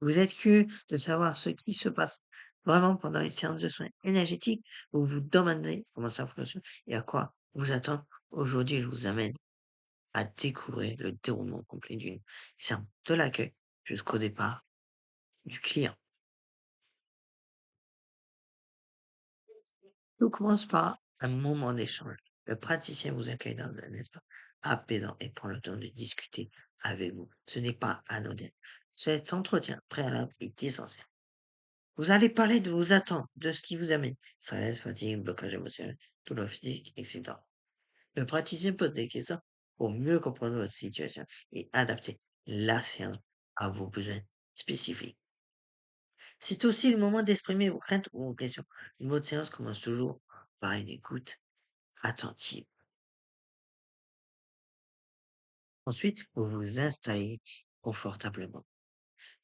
Vous êtes curieux de savoir ce qui se passe vraiment pendant une séance de soins énergétiques, vous vous demandez comment ça fonctionne et à quoi vous attendre. Aujourd'hui, je vous amène à découvrir le déroulement complet d'une séance de l'accueil jusqu'au départ du client. Tout commence par un moment d'échange. Le praticien vous accueille dans un espace apaisant et prend le temps de discuter avec vous. Ce n'est pas anodin. Cet entretien préalable est essentiel. Vous allez parler de vos attentes, de ce qui vous amène. Stress, fatigue, blocage émotionnel, douleur physique, etc. Le praticien pose des questions pour mieux comprendre votre situation et adapter la séance à vos besoins spécifiques. C'est aussi le moment d'exprimer vos craintes ou vos questions. Une bonne séance commence toujours par une écoute attentive. Ensuite, vous vous installez confortablement.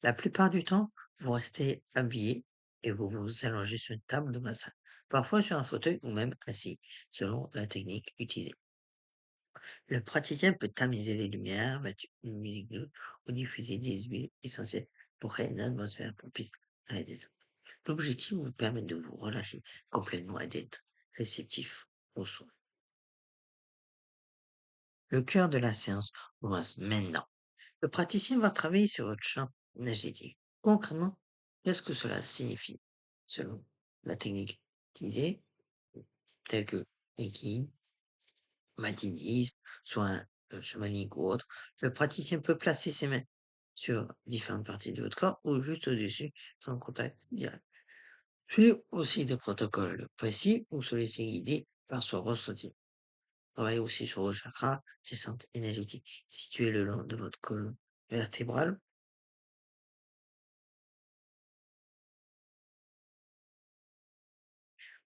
La plupart du temps, vous restez habillé et vous vous allongez sur une table de massage, parfois sur un fauteuil ou même assis, selon la technique utilisée. Le praticien peut tamiser les lumières, mettre une musique douce ou diffuser des huiles essentielles pour créer une atmosphère propice à la détente. L'objectif vous permet de vous relâcher complètement et d'être réceptif aux soins. Le cœur de la séance commence maintenant. Le praticien va travailler sur votre champ énergétique. Concrètement, qu'est-ce que cela signifie selon la technique utilisée, telle que Reiki, magnétisme, soins chamaniques ou autres? Le praticien peut placer ses mains sur différentes parties de votre corps ou juste au-dessus sans contact direct. Puis aussi des protocoles précis ou se laisser guider par son ressenti. Travaillez aussi sur vos chakras, ces centres énergétiques situés le long de votre colonne vertébrale.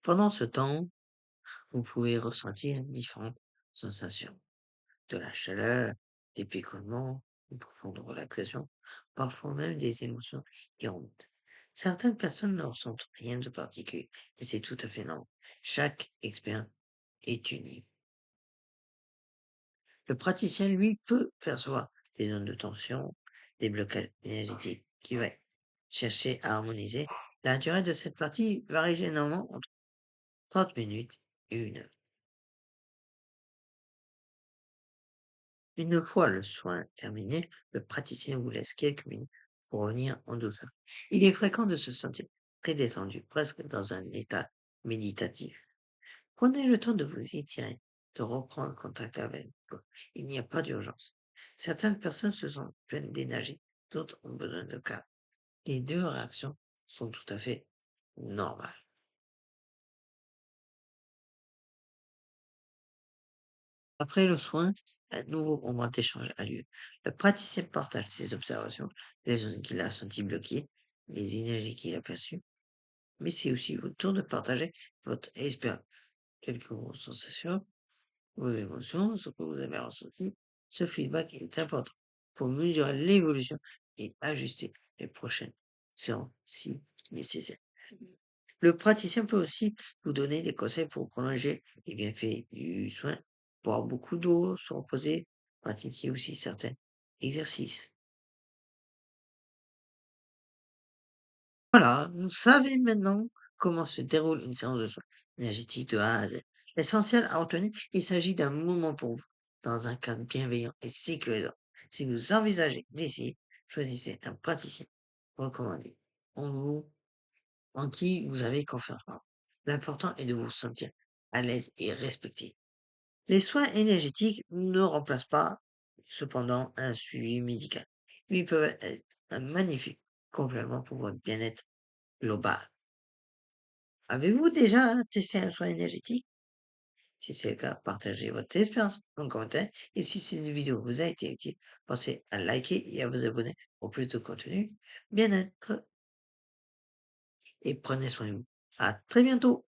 Pendant ce temps, vous pouvez ressentir différentes sensations, de la chaleur, des picotements, une profonde relaxation, parfois même des émotions errantes. Certaines personnes ne ressentent rien de particulier et c'est tout à fait normal. Chaque expérience est unique. Le praticien, lui, peut percevoir des zones de tension, des blocages énergétiques qui va chercher à harmoniser. La durée de cette partie varie généralement entre 30 minutes et 1 heure. Une fois le soin terminé, le praticien vous laisse quelques minutes pour revenir en douceur. Il est fréquent de se sentir très détendu, presque dans un état méditatif. Prenez le temps de vous étirer, de reprendre contact avec vous. Il n'y a pas d'urgence. Certaines personnes se sentent pleines d'énergie, d'autres ont besoin de calme. Les deux réactions sont tout à fait normales. Après le soin, un nouveau moment d'échange a lieu. Le praticien partage ses observations, les zones qu'il a senties bloquées, les énergies qu'il a perçues, mais c'est aussi votre tour de partager votre expérience. Quelles que vos sensations, vos émotions, ce que vous avez ressenti. Ce feedback est important pour mesurer l'évolution et ajuster les prochaines séances si nécessaire. Le praticien peut aussi vous donner des conseils pour prolonger les bienfaits du soin, boire beaucoup d'eau, se reposer, pratiquer aussi certains exercices. Voilà, vous savez maintenant comment se déroule une séance de soins énergétique de A à Z. L'essentiel à retenir, il s'agit d'un moment pour vous, dans un cadre bienveillant et sécurisant. Si vous envisagez d'essayer, choisissez un praticien recommandé en vous, en qui vous avez confiance. Pardon. L'important est de vous sentir à l'aise et respecté. Les soins énergétiques ne remplacent pas, cependant, un suivi médical. Ils peuvent être un magnifique complément pour votre bien-être global. Avez-vous déjà testé un soin énergétique? Si c'est le cas, partagez votre expérience en commentaire. Et si cette vidéo vous a été utile, pensez à liker et à vous abonner pour plus de contenu bien-être. Et prenez soin de vous. À très bientôt!